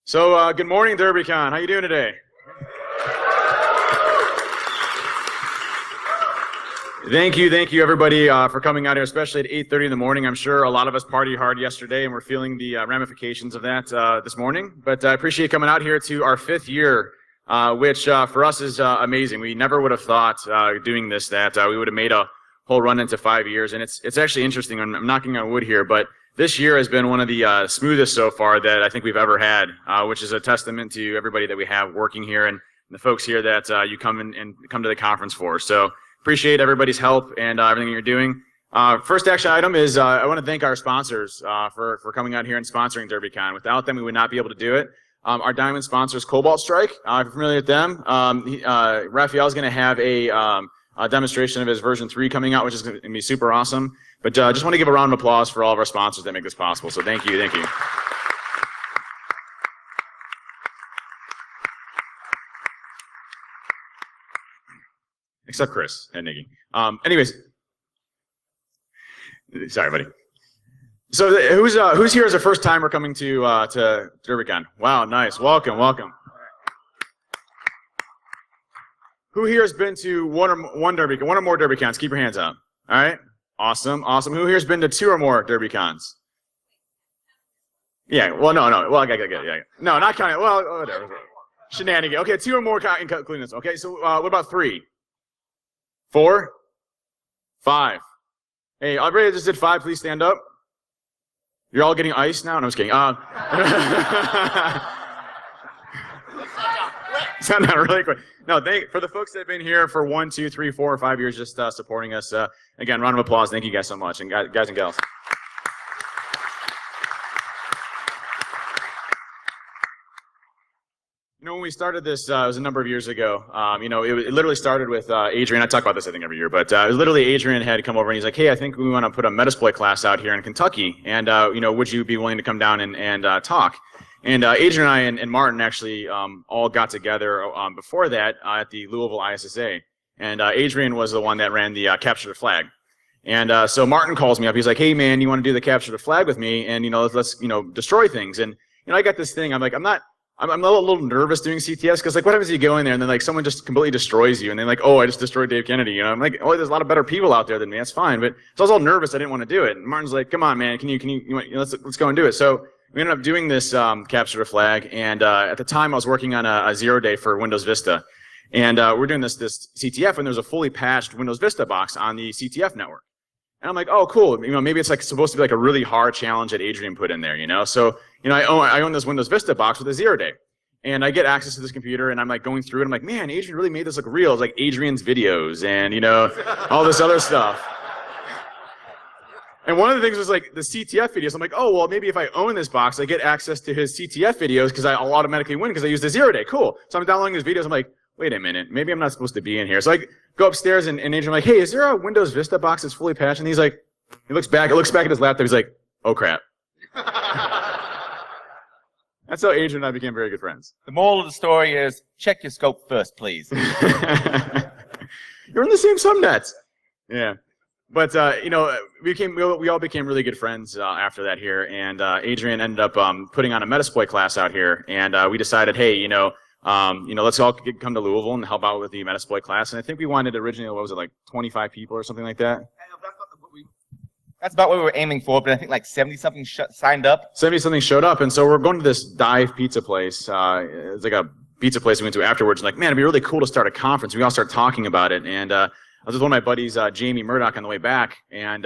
So good morning, DerbyCon. How you doing today? Thank you, everybody, for coming out here, especially at 8:30 in the morning. I'm sure a lot of us partied hard yesterday, and we're feeling the ramifications of that this morning. But I appreciate coming out here to our 5th year, which for us is amazing. We never would have thought doing this that we would have made a whole run into 5 years, and it's actually interesting. I'm knocking on wood here, but this year has been one of the smoothest so far that I think we've ever had, which is a testament to everybody that we have working here and the folks here that you come and come to the conference for. So appreciate everybody's help and everything you're doing. First action item is I want to thank our sponsors for coming out here and sponsoring DerbyCon. Without them, we would not be able to do it. Our diamond sponsors, Cobalt Strike. If you're familiar with them, Raphael's going to have a demonstration of his version 3 coming out, which is going to be super awesome. But just want to give a round of applause for all of our sponsors that make this possible. So thank you. Except Chris and Nikki. Anyways, sorry, buddy. So who's here as a first timer coming to DerbyCon? Wow, nice. Welcome. Who here has been to one or more DerbyCons? Keep your hands up. All right. Awesome. Who here has been to 2 or more DerbyCons? Yeah. Well, no. Well, yeah. No, not kind of. Well, whatever. Shenanigans. Okay, 2 or more including this. Okay. So what about 3? 4? 5? Hey, everybody that just did 5, please stand up. You're all getting ice now? No, I'm just kidding. Sound out really quick. No, for the folks that have been here for 1, 2, 3, 4, or 5 years, just supporting us. Again, round of applause. Thank you guys so much, and guys and gals. You know, when we started this, it was a number of years ago. It literally started with Adrian. I talk about this, I think, every year, but it was literally Adrian had come over and he's like, "Hey, I think we want to put a Metasploit class out here in Kentucky, and would you be willing to come down and talk?" And Adrian and I and Martin actually all got together before that at the Louisville ISSA. And Adrian was the one that ran the Capture the Flag. And so Martin calls me up. He's like, "Hey, man, you want to do the Capture the Flag with me? And, let's destroy things." And, I got this thing. I'm like, I'm a little nervous doing CTS because, like, what happens if you go in there and then, like, someone just completely destroys you and then, like, "Oh, I just destroyed Dave Kennedy." I'm like, "Oh, there's a lot of better people out there than me. That's fine." But so I was all nervous. I didn't want to do it. And Martin's like, "Come on, man. Let's go and do it." So we ended up doing this Capture the Flag, and at the time I was working on a 0-day for Windows Vista, and we're doing this CTF, and there's a fully patched Windows Vista box on the CTF network, and I'm like, "Oh, cool. Maybe it's like supposed to be like a really hard challenge that Adrian put in there, So I own this Windows Vista box with a 0-day, and I get access to this computer, and I'm like going through it. I'm like, "Man, Adrian really made this look real." It's like Adrian's videos and all this other stuff. And one of the things was like the CTF videos. I'm like, "Oh, well, maybe if I own this box, I get access to his CTF videos because I'll automatically win because I use the 0-day. Cool." So I'm downloading his videos. I'm like, "Wait a minute, maybe I'm not supposed to be in here." So I go upstairs and Adrian, I'm like, "Hey, is there a Windows Vista box that's fully patched?" And he's like, he looks back at his laptop. He's like, "Oh, crap." That's how Adrian and I became very good friends. The moral of the story is check your scope first, please. You're in the same subnets. Yeah. But, we all became really good friends after that here, and Adrian ended up putting on a Metasploit class out here, and we decided, hey, let's all come to Louisville and help out with the Metasploit class, and I think we wanted originally, what was it, like 25 people or something like that? That's about what we were aiming for, but I think like 70-something signed up. 70-something showed up, and so we're going to this dive pizza place. It's like a pizza place we went to afterwards, and like, man, it'd be really cool to start a conference. We all start talking about it, and I was with one of my buddies, Jamie Murdoch, on the way back, and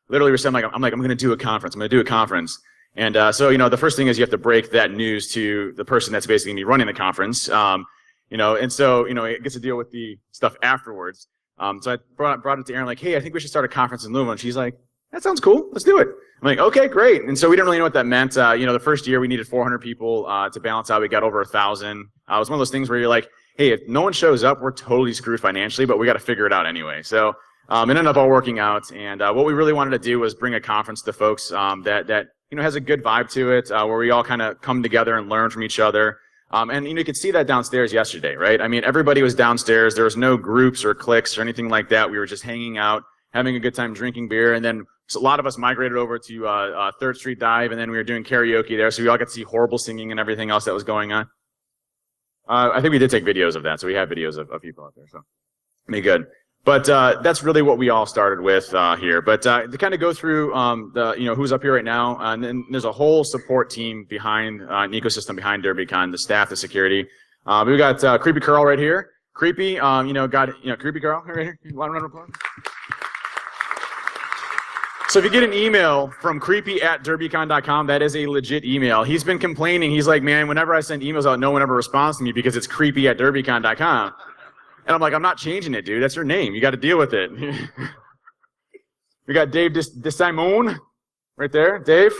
literally we're saying, I'm going to do a conference. I'm going to do a conference. And so, the first thing is you have to break that news to the person that's basically going to be running the conference. And so, it gets to deal with the stuff afterwards. So I brought it to Erin, like, "Hey, I think we should start a conference in Louisville." And she's like, "That sounds cool. Let's do it." I'm like, "Okay, great." And so we didn't really know what that meant. The first year we needed 400 people to balance out. We got over 1,000. It was one of those things where you're like, "Hey, if no one shows up, we're totally screwed financially, but we got to figure it out anyway." So it ended up all working out. And what we really wanted to do was bring a conference to folks that has a good vibe to it, where we all kind of come together and learn from each other. And you could see that downstairs yesterday, right? I mean, everybody was downstairs. There was no groups or cliques or anything like that. We were just hanging out, having a good time, drinking beer, and then So a lot of us migrated over to 3rd Street Dive, and then we were doing karaoke there, so we all got to see horrible singing and everything else that was going on. I think we did take videos of that, so we have videos of people out there, so be good. But that's really what we all started with here. But to kind of go through who's up here right now, and then there's a whole support team behind an ecosystem behind DerbyCon, the staff, the security. We've got Creepy Carl right here. Creepy, Creepy Carl right here. You want to run an applause? So if you get an email from creepy@derbycon.com, that is a legit email. He's been complaining. He's like, man, whenever I send emails out, no one ever responds to me because it's creepy@derbycon.com. And I'm like, I'm not changing it, dude. That's your name. You got to deal with it. We got Dave DeSimone right there. Dave.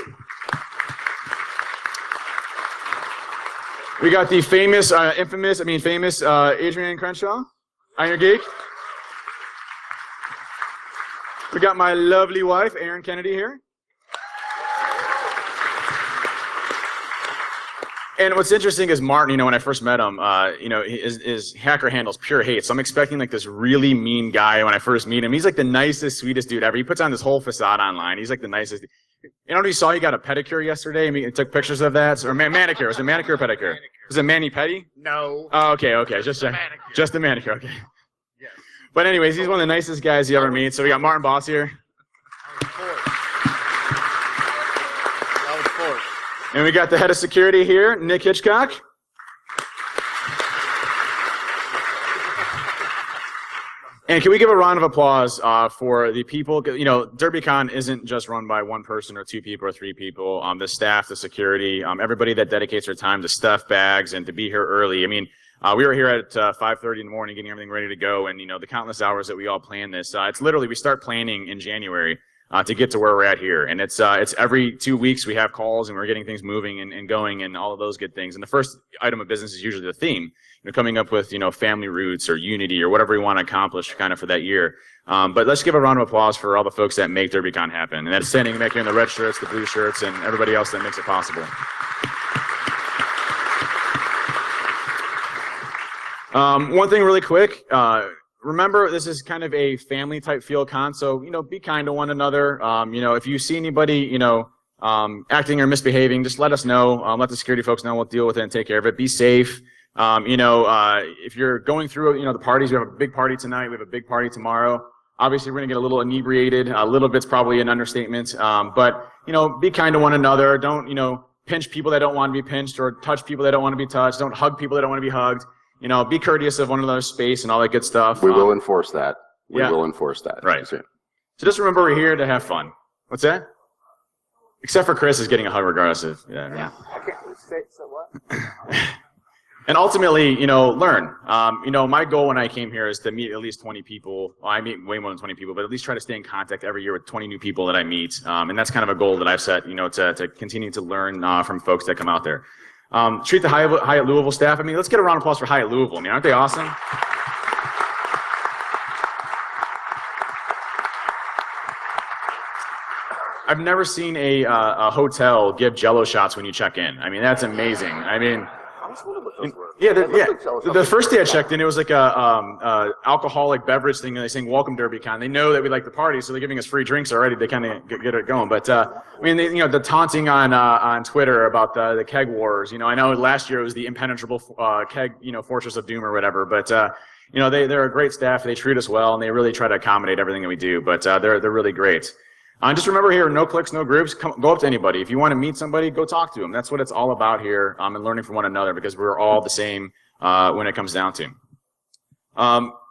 We got the famous Adrian Crenshaw, Iron Geek. We got my lovely wife, Erin Kennedy, here. And what's interesting is Martin, when I first met him, his hacker handle's pure hate. So I'm expecting like this really mean guy when I first meet him. He's like the nicest, sweetest dude ever. He puts on this whole facade online. He's like the nicest. You saw he got a pedicure yesterday. I mean, he took pictures of that. Or manicure. Was it manicure or pedicure? Was it mani-pedi? No. Oh, okay. Just a manicure. Okay. Yes. But anyways, he's one of the nicest guys you ever meet. So we got Martin Bos here. And we got the head of security here, Nick Hitchcock. And can we give a round of applause for the people? DerbyCon isn't just run by one person or two people or three people. The staff, the security, everybody that dedicates their time to stuff bags and to be here early. I mean, we were here at 5:30 in the morning getting everything ready to go. And, the countless hours that we all plan this. It's literally, we start planning in January. To get to where we're at here. And it's every 2 weeks we have calls and we're getting things moving and going and all of those good things. And the first item of business is usually the theme, coming up with, family roots or unity or whatever we want to accomplish kind of for that year. But let's give a round of applause for all the folks that make DerbyCon happen. And that's standing back here in the red shirts, the blue shirts, and everybody else that makes it possible. One thing really quick, remember, this is kind of a family type feel con, so, be kind to one another. If you see anybody, acting or misbehaving, just let us know. Let the security folks know. We'll deal with it and take care of it. Be safe. If you're going through, the parties, we have a big party tonight. We have a big party tomorrow. Obviously, we're going to get a little inebriated. A little bit's probably an understatement. But, be kind to one another. Don't, pinch people that don't want to be pinched or touch people that don't want to be touched. Don't hug people that don't want to be hugged. Be courteous of one another's space and all that good stuff. We will enforce that. We will enforce that. Right. So just remember, we're here to have fun. What's that? Except for Chris is getting a hug regardless of. Yeah. I can't say what? And ultimately, learn. My goal when I came here is to meet at least 20 people. Well, I meet way more than 20 people, but at least try to stay in contact every year with 20 new people that I meet. And that's kind of a goal that I've set, to continue to learn from folks that come out there. Treat the Hyatt Louisville staff. I mean, let's get a round of applause for Hyatt Louisville. I mean, aren't they awesome? I've never seen a hotel give Jello shots when you check in. I mean, that's amazing. I mean, the first day I checked in, it was like a alcoholic beverage thing, and they saying "Welcome DerbyCon." They know that we like the party, so they're giving us free drinks already. They kind of get it going. But I mean, the taunting on Twitter about the keg wars. I know last year it was the impenetrable keg, Fortress of Doom or whatever. But they're a great staff. They treat us well, and they really try to accommodate everything that we do. But they're really great. Just remember here, no cliques, no groups. Go up to anybody. If you want to meet somebody, go talk to them. That's what it's all about here, and learning from one another, because we're all the same when it comes down to.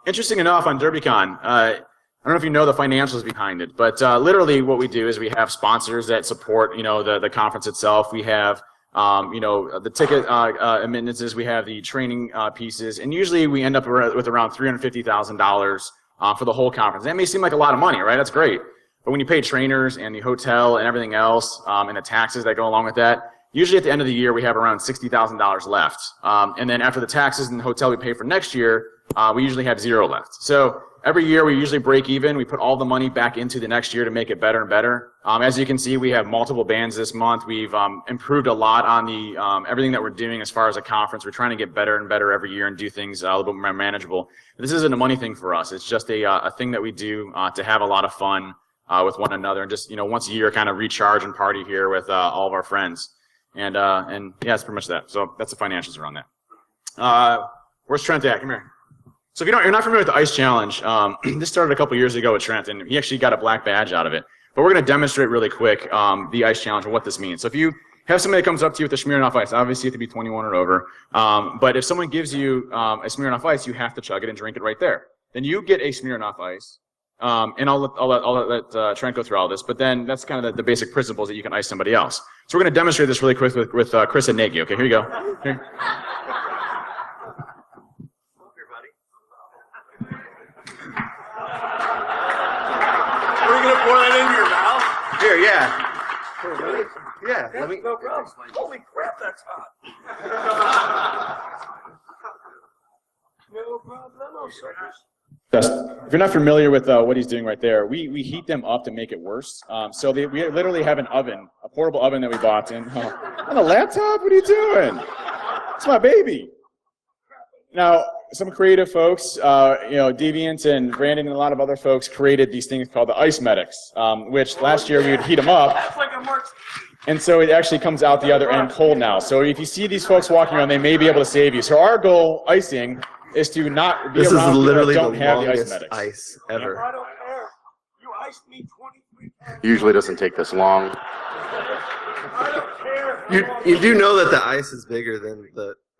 Interesting enough, on DerbyCon, I don't know if you know the financials behind it, but literally what we do is we have sponsors that support, the conference itself. We have, the ticket admittances. We have the training pieces, and usually we end up with around $350,000 for the whole conference. That may seem like a lot of money, right? That's great. But when you pay trainers and the hotel and everything else, and the taxes that go along with that, usually at the end of the year, we have around $60,000 left. And then after the taxes and the hotel we pay for next year, we usually have zero left. So every year we usually break even. We put all the money back into the next year to make it better and better. As you can see, we have multiple bands this month. We've improved a lot on the everything that we're doing as far as a conference. We're trying to get better and better every year and do things a little bit more manageable. This isn't a money thing for us. It's just a thing that we do to have a lot of fun. with one another, and just once a year kind of recharge and party here with all of our friends. And yeah, that's pretty much that. So that's the financials around that. Where's Trent at? Come here. So if you're not familiar with the ICE Challenge, this started a couple years ago with Trent, and he actually got a black badge out of it. But we're going to demonstrate really quick the ICE Challenge and what this means. So if you have somebody that comes up to you with a Smirnoff Ice, obviously you have to be 21 or over. But if someone gives you a Smirnoff Ice, you have to chug it and drink it right there. Then you get a Smirnoff Ice. And I'll let Trent go through all this, but then that's kind of the basic principles that you can ice somebody else. So we're going to demonstrate this really quick with Chris and Nagy. Okay, here you go. Here. Are we going to pour that into your mouth? Here, yeah. Yeah, let me. No problem. Holy crap, that's hot. No problemo, suckers. If you're not familiar with what he's doing right there, we heat them up to make it worse. So we literally have an oven, a portable oven that we bought in. On a laptop? What are you doing? It's my baby. Now, some creative folks, Deviant and Brandon and a lot of other folks created these things called the Ice Medics, which last year we would heat them up. And so it actually comes out the other end cold now. So if you see these folks walking around, they may be able to save you. So our goal, icing, is to not be around people that don't have the Ice Medics. Ice ever. I don't care. You iced me 23 times. Usually doesn't take this long. I don't care. You do know that the ice is bigger than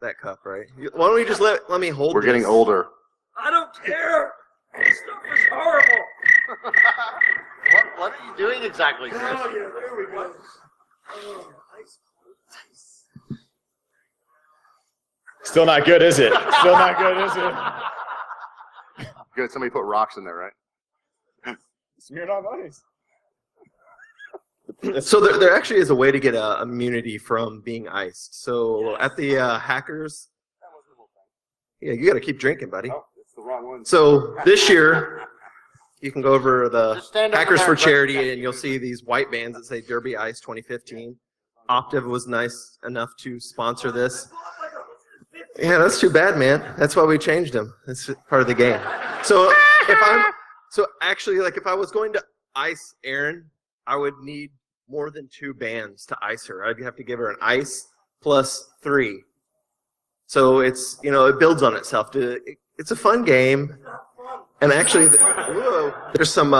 that cup, right? Why don't you just let me hold We're getting this? older. I don't care. This stuff is horrible. What are you doing exactly, Chris? Oh, yeah, there we go. Oh, ice. Still not good, is it? Still not good, is it? Good. Somebody put rocks in there, right? Smeared on ice. So there actually is a way to get immunity from being iced. So at the hackers, yeah, you got to keep drinking, buddy. Oh, it's the wrong one. So this year, you can go over the Just stand over Hackers there for and Charity, and you'll see these white bands that say Derby Ice 2015. Optiv was nice enough to sponsor this. Yeah, that's too bad, man. That's why we changed them. That's part of the game. So actually, like if I was going to ice Erin, I would need more than 2 bands to ice her. I'd have to give her an ice plus 3. So it's, it builds on itself. It's a fun game. And actually, there's some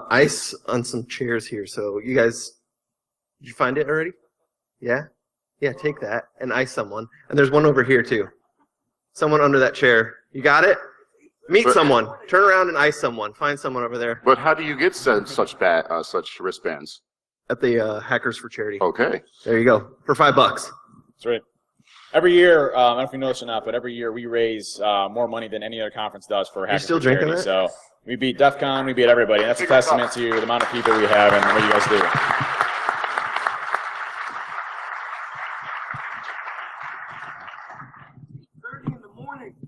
ice on some chairs here. So you guys, did you find it already? Yeah? Yeah, take that and ice someone. And there's one over here too. Someone under that chair. You got it? Meet someone. Turn around and ice someone. Find someone over there. But how do you get such wristbands? At the Hackers for Charity. Okay. There you go. For $5. That's right. Every year, I don't know if you know this or not, but every year we raise more money than any other conference does for Hackers still for Charity. drinking that? So we beat DEF CON, we beat everybody. And that's a testament to the amount of people we have and what you guys do.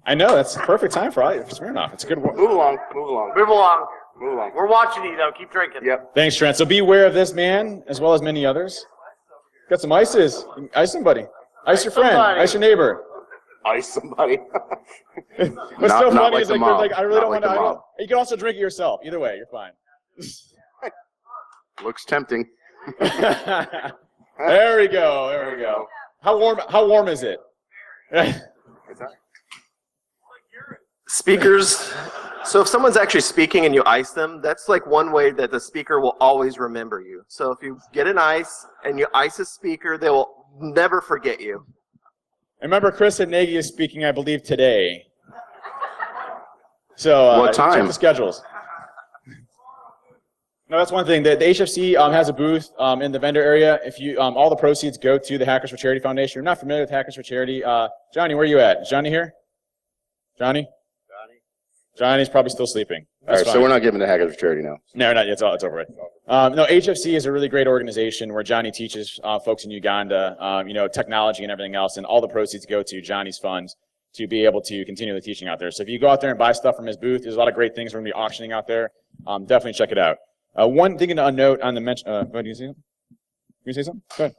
I know, that's the perfect time for Smirnoff. It's a good one. Move along. Move along. Move along. Move along. We're watching you, though. Keep drinking. Yep. Thanks, Trent. So be aware of this man, as well as many others. Got some ices. Ice somebody. Ice your friend. Somebody. Ice your neighbor. Ice somebody. What's so Not funny like is the like, mob. I really Not don't like want the to. mob. You can also drink it yourself. Either way, you're fine. Looks tempting. There we go. There we go. How warm is it? Speakers. So if someone's actually speaking and you ice them, that's like one way that the speaker will always remember you. So if you get an ice and you ice a speaker, they will never forget you. I remember Chris and Nagy is speaking, I believe, today. So What time? check the schedules. No, that's one thing. The HFC has a booth in the vendor area. If you, all the proceeds go to the Hackers for Charity Foundation. If you're not familiar with Hackers for Charity, Johnny, where are you at? Is Johnny here? Johnny? Johnny's probably still sleeping. All right, so we're not giving the Hackers for Charity now. No, not yet. It's over with. No, HFC is a really great organization where Johnny teaches folks in Uganda, technology and everything else, and all the proceeds go to Johnny's funds to be able to continue the teaching out there. So if you go out there and buy stuff from his booth, there's a lot of great things we're going to be auctioning out there. Definitely check it out. One thing to note on the mention. Go ahead, you say something? You say something? Go ahead.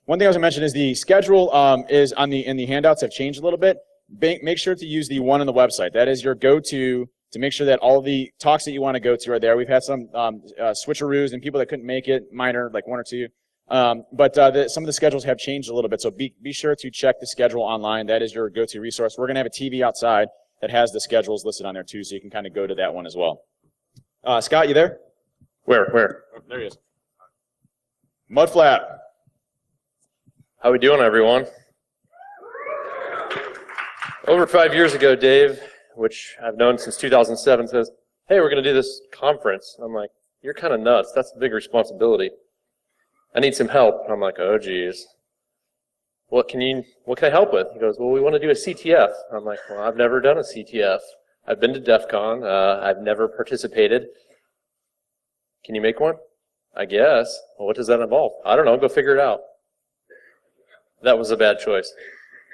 One thing I was going to mention is the schedule is in the handouts have changed a little bit. Make sure to use the one on the website. That is your go-to to make sure that all the talks that you want to go to are there. We've had some switcheroos and people that couldn't make it, minor, like 1 or 2. But some of the schedules have changed a little bit, so be sure to check the schedule online. That is your go-to resource. We're going to have a TV outside that has the schedules listed on there too, so you can kind of go to that one as well. Scott, you there? Where? Oh, there he is. Mudflap. How we doing, everyone? Over 5 years ago, Dave, which I've known since 2007, says, "Hey, we're going to do this conference." I'm like, "You're kind of nuts. That's a big responsibility. I need some help." I'm like, "Oh, geez. What can I help with?" He goes, "Well, we want to do a CTF." I'm like, "Well, I've never done a CTF. I've been to DEF-CON. I've never participated. Can you make one?" "I guess." "Well, what does that involve?" "I don't know. Go figure it out." That was a bad choice.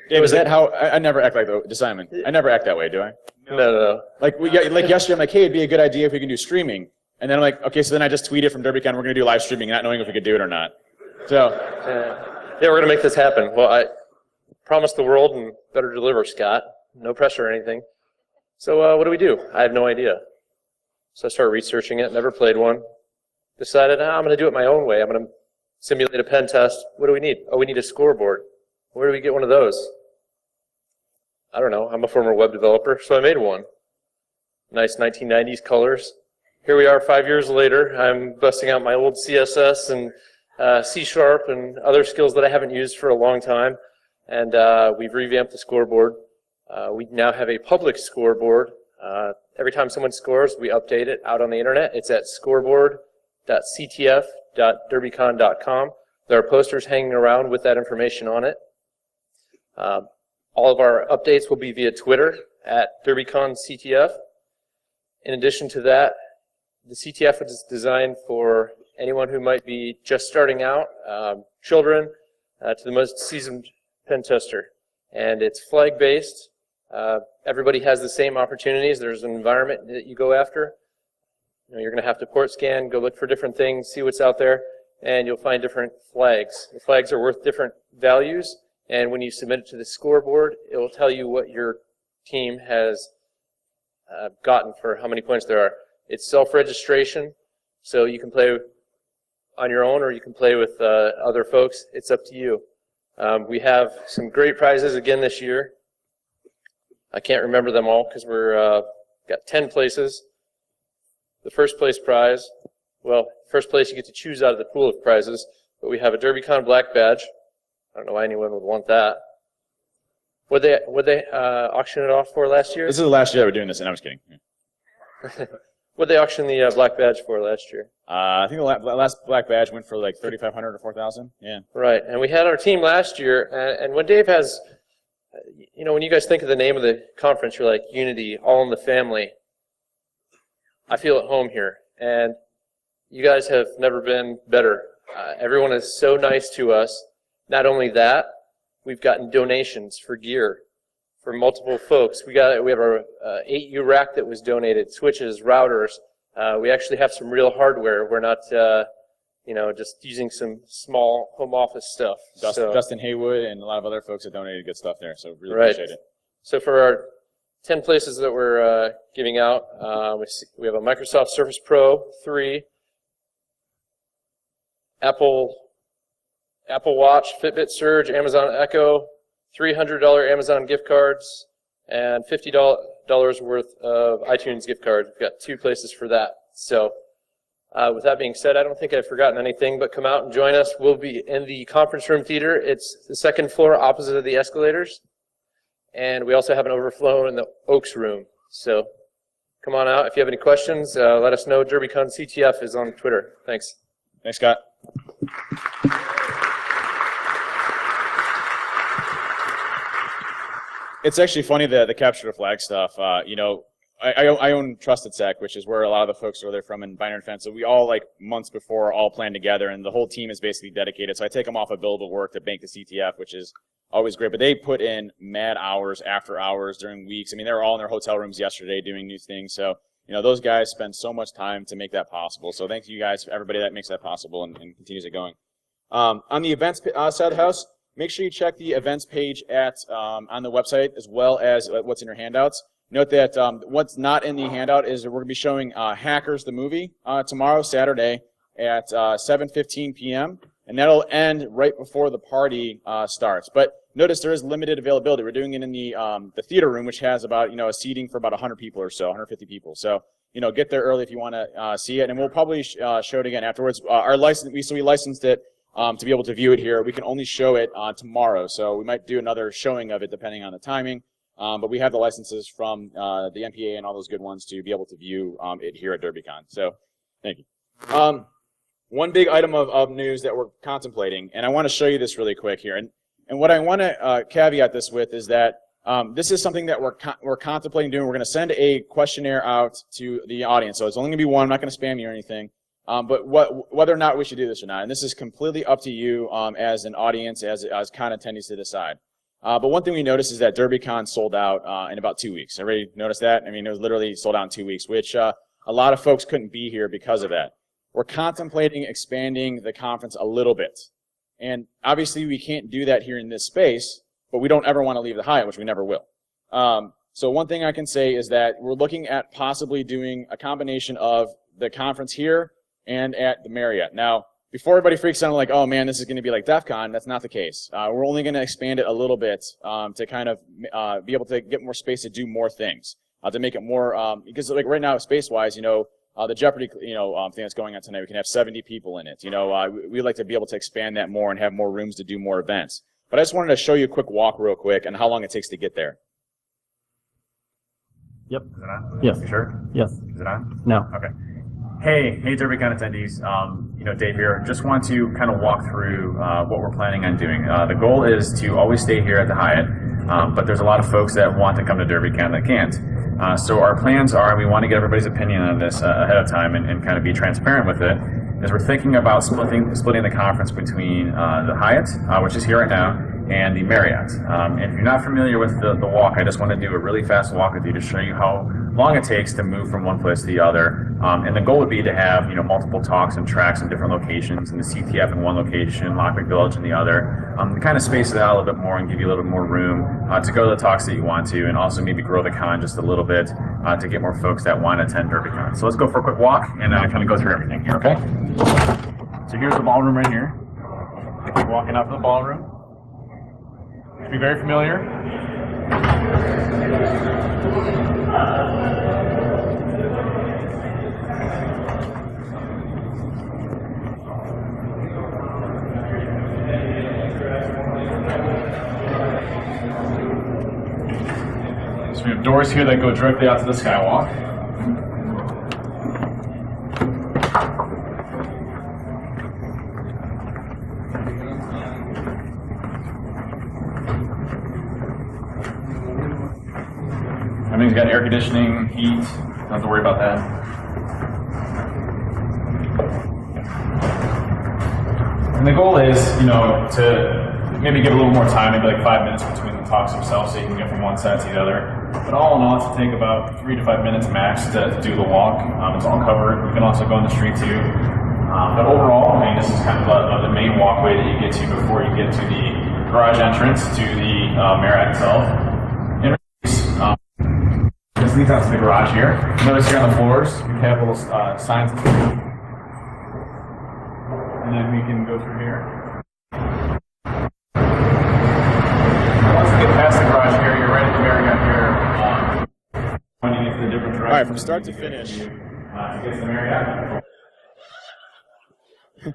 Dave, is that how I never act like the Simon? I never act that way, do I? No. Like yesterday, I'm like, "Hey, it'd be a good idea if we can do streaming." And then I'm like, "Okay," so then I just tweeted from DerbyCon, "We're going to do live streaming," not knowing if we could do it or not. So, yeah, we're going to make this happen. Well, I promised the world and better deliver, Scott. No pressure or anything. So what do? I have no idea. So I started researching it, never played one. Decided, I'm going to do it my own way. I'm going to simulate a pen test. What do we need? Oh, we need a scoreboard. Where do we get one of those? I don't know. I'm a former web developer, so I made one. Nice 1990s colors. Here we are 5 years later. I'm busting out my old CSS and C# and other skills that I haven't used for a long time. And we've revamped the scoreboard. We now have a public scoreboard. Every time someone scores, we update it out on the internet. It's at scoreboard.ctf.derbycon.com. There are posters hanging around with that information on it. All of our updates will be via Twitter at DerbyConCTF. In addition to that, the CTF is designed for anyone who might be just starting out, children, to the most seasoned pen tester. And it's flag-based. Everybody has the same opportunities. There's an environment that you go after. You're going to have to port scan, go look for different things, see what's out there, and you'll find different flags. The flags are worth different values, and when you submit it to the scoreboard, it will tell you what your team has gotten for how many points there are. It's self-registration, so you can play on your own or you can play with other folks. It's up to you. We have some great prizes again this year. I can't remember them all because we're got 10 places. The first place prize, well, first place you get to choose out of the pool of prizes, but we have a DerbyCon black badge. I don't know why anyone would want that. Would they auction it off for last year? this is the last year we're doing this, and I'm just kidding. What'd they auction the black badge for last year? I think the last black badge went for like $3,500 or $4,000. Yeah. Right, and we had our team last year, and when Dave has, when you guys think of the name of the conference, you're like, Unity, all in the family. I feel at home here, and you guys have never been better. Everyone is so nice to us. Not only that, we've gotten donations for gear for multiple folks. We have our 8U rack that was donated, switches, routers. We actually have some real hardware. We're not, just using some small home office stuff. Dustin Haywood and a lot of other folks that donated good stuff there, so really Right. appreciate it. So for our 10 places that we're giving out, we have a Microsoft Surface Pro 3, Apple Watch, Fitbit Surge, Amazon Echo, $300 Amazon gift cards, and $50 worth of iTunes gift cards. We've got 2 places for that. So with that being said, I don't think I've forgotten anything, but come out and join us. We'll be in the conference room theater. It's the 2nd floor opposite of the escalators. And we also have an overflow in the Oaks room. So come on out. If you have any questions, let us know. DerbyCon CTF is on Twitter. Thanks. Thanks, Scott. It's actually funny, the capture the flag stuff. I own Trusted Sec, which is where a lot of the folks are there from in Binary Defense. So we all, like, months before, all plan together, and the whole team is basically dedicated. So I take them off of billable work to bank the CTF, which is always great. But they put in mad hours, after hours, during weeks. I mean, they were all in their hotel rooms yesterday doing new things. So, those guys spend so much time to make that possible. So thank you guys, everybody that makes that possible and continues it going. On the events side of the house, make sure you check the events page on the website as well as what's in your handouts. Note that what's not in the handout is we're going to be showing Hackers the movie tomorrow, Saturday, at 7:15 p.m., and that'll end right before the party starts. But notice there is limited availability. We're doing it in the theater room, which has about a seating for about 100 people or so, 150 people. So get there early if you want to see it, and we'll probably show it again afterwards. Our license, we licensed it to be able to view it here. We can only show it tomorrow, so we might do another showing of it depending on the timing. But we have the licenses from the MPA and all those good ones to be able to view it here at DerbyCon. So, thank you. One big item of news that we're contemplating, and I want to show you this really quick here. And what I want to caveat this with is that this is something that we're contemplating doing. We're going to send a questionnaire out to the audience. So it's only going to be one. I'm not going to spam you or anything. But whether or not we should do this or not, and this is completely up to you as an audience, as con attendees to decide. But one thing we noticed is that DerbyCon sold out in about 2 weeks. Everybody noticed that? I mean, it was literally sold out in 2 weeks, which a lot of folks couldn't be here because of that. We're contemplating expanding the conference a little bit. And obviously, we can't do that here in this space, but we don't ever want to leave the Hyatt, which we never will. So one thing I can say is that we're looking at possibly doing a combination of the conference here and at the Marriott. Now, before everybody freaks out like, oh man, this is going to be like DEF CON, that's not the case. We're only going to expand it a little bit to kind of be able to get more space to do more things, to make it more, because like right now, space-wise, the Jeopardy, thing that's going on tonight, we can have 70 people in it. We'd like to be able to expand that more and have more rooms to do more events. But I just wanted to show you a quick walk real quick and how long it takes to get there. Yep. Is it on? Yes. You sure? Yes. Is it on? No. Okay. Hey, DerbyCon attendees. Dave here. Just want to kind of walk through what we're planning on doing. The goal is to always stay here at the Hyatt, but there's a lot of folks that want to come to DerbyCon that can't. So our plans are, we want to get everybody's opinion on this ahead of time and kind of be transparent with it, is we're thinking about splitting the conference between the Hyatt, which is here right now, and the Marriott. If you're not familiar with the walk, I just want to do a really fast walk with you to show you how long it takes to move from one place to the other. And the goal would be to have multiple talks and tracks in different locations, and the CTF in one location, Lockwick Village in the other, to kind of space it out a little bit more and give you a little bit more room to go to the talks that you want to, and also maybe grow the con just a little bit to get more folks that want to attend DerbyCon. So let's go for a quick walk and kind of go through everything here, okay? So here's the ballroom right here. Keep walking up to the ballroom. Should be very familiar. So we have doors here that go directly out to the skywalk. Everything's got air conditioning, heat, don't have to worry about that. And the goal is, to maybe give a little more time, maybe like 5 minutes between the talks themselves so you can get from one side to the other. But all in all, it's to take about 3 to 5 minutes max to do the walk. It's all covered. You can also go on the street too. But overall, this is kind of the main walkway that you get to before you get to the garage entrance to the Marriott itself. This leads out to the garage here. Notice here on the floors, we have little signs. And then we can go through here. Once you get past the garage here, you're right at the Marriott here. When you get to the different directions. All right, from start to finish. To get to the Marriott. I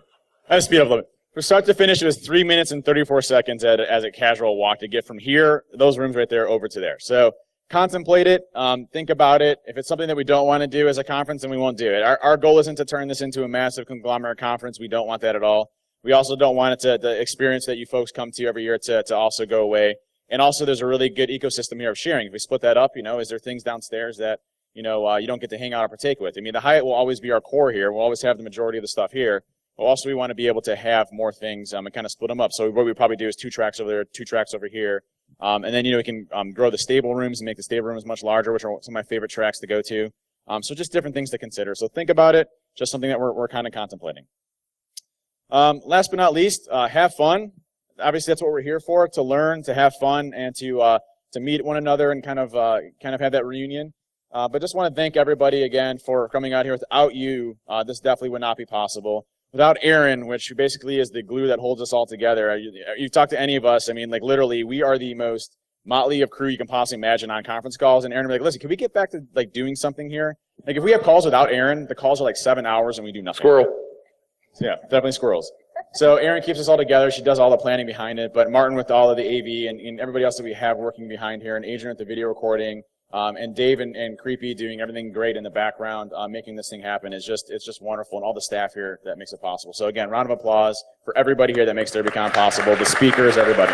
have to speed up a little bit. From start to finish, it was 3 minutes and 34 seconds as a casual walk to get from here, those rooms right there, over to there. So contemplate it, think about it. If it's something that we don't want to do as a conference, then we won't do it. Our goal isn't to turn this into a massive conglomerate conference. We don't want that at all. We also don't want it to, the experience that you folks come to every year to also go away. And also there's a really good ecosystem here of sharing. If we split that up, is there things downstairs that, you don't get to hang out or partake with? I mean, the Hyatt will always be our core here. We'll always have the majority of the stuff here. But also we want to be able to have more things and kind of split them up. So what we probably do is 2 tracks over there, 2 tracks over here. And then, we can grow the stable rooms and make the stable rooms much larger, which are some of my favorite tracks to go to. So just different things to consider. So think about it, just something that we're kind of contemplating. Last but not least, have fun. Obviously, that's what we're here for, to learn, to have fun, and to meet one another and kind of have that reunion. But just want to thank everybody again for coming out here. Without you, this definitely would not be possible. Without Aaron, which basically is the glue that holds us all together. You talk to any of us, I mean, like literally, we are the most motley of crew you can possibly imagine on conference calls. And Aaron will be like, listen, can we get back to like doing something here? Like if we have calls without Aaron, the calls are like 7 hours and we do nothing. Squirrel. So, yeah, definitely squirrels. So Aaron keeps us all together. She does all the planning behind it. But Martin with all of the AV and everybody else that we have working behind here, and Adrian with the video recording, and Dave and Creepy doing everything great in the background, making this thing happen it's just wonderful, and all the staff here that makes it possible. So again, round of applause for everybody here that makes DerbyCon possible, the speakers, everybody.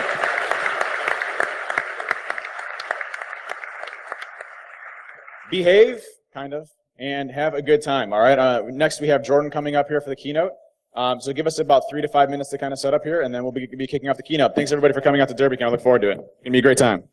Behave, kind of, and have a good time, all right? Next, we have Jordan coming up here for the keynote. So give us about 3 to 5 minutes to kind of set up here, and then we'll be kicking off the keynote. Thanks, everybody, for coming out to DerbyCon. I look forward to it. It's going to be a great time.